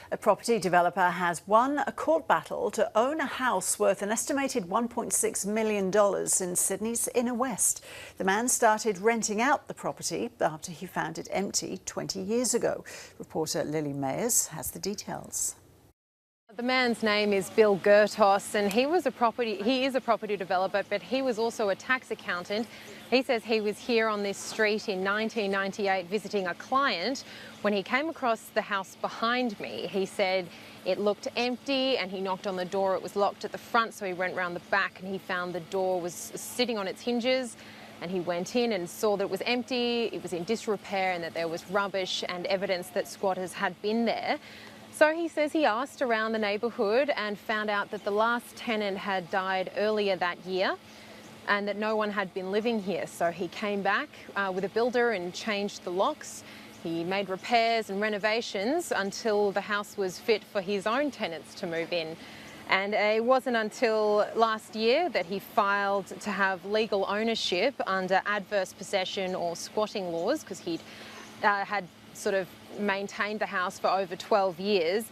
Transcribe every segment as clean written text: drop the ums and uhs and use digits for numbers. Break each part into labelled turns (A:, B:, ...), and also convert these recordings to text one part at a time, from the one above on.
A: A property developer has won a court battle to own a house worth an estimated $1.6 million in Sydney's inner west. The man started renting out the property after he found it empty 20 years ago. Reporter Lily Mayers has the details.
B: The man's name is Bill Gertos, and he is a property developer, but he was also a tax accountant. He says he was here on this street in 1998 visiting a client when he came across the house behind me. He said it looked empty and he knocked on the door. It was locked at the front, so he went round the back and he found the door was sitting on its hinges. And he went in and saw that it was empty, it was in disrepair, and that there was rubbish and evidence that squatters had been there. So he says he asked around the neighbourhood and found out that the last tenant had died earlier that year and that no one had been living here. So he came back with a builder and changed the locks. He made repairs and renovations until the house was fit for his own tenants to move in. And it wasn't until last year that he filed to have legal ownership under adverse possession or squatting laws, because he'd had sort of maintained the house for over 12 years.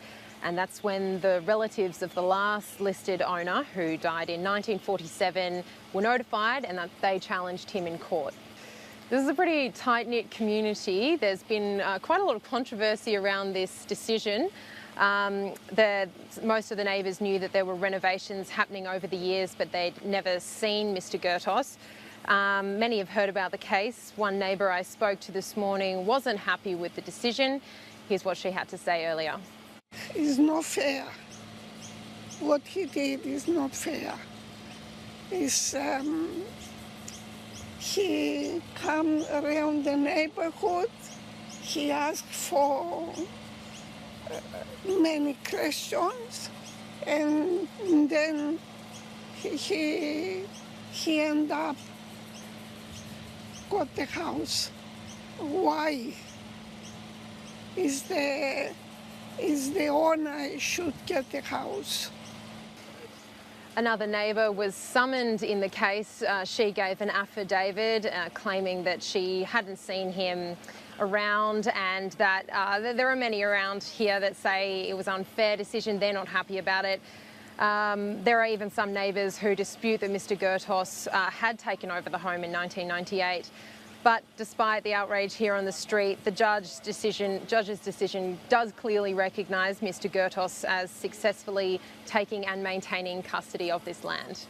B: And that's when the relatives of the last listed owner, who died in 1947, were notified and that they challenged him in court. This is a pretty tight-knit community. There's been quite a lot of controversy around this decision. Most of the neighbours knew that there were renovations happening over the years, but they'd never seen Mr. Gertos. Many have heard about the case. One neighbour I spoke to this morning wasn't happy with the decision. Here's what she had to say earlier.
C: It's not fair. What he did is not fair. He come around the neighbourhood. He asked for many questions, and then he ended up got the house. Why? Is the owner should get the house.
B: Another neighbour was summoned in the case. She gave an affidavit claiming that she hadn't seen him around, and that there are many around here that say it was an unfair decision. They're not happy about it. There are even some neighbours who dispute that Mr. Gertos had taken over the home in 1998. But despite the outrage here on the street, the judge's decision does clearly recognise Mr. Gertos as successfully taking and maintaining custody of this land.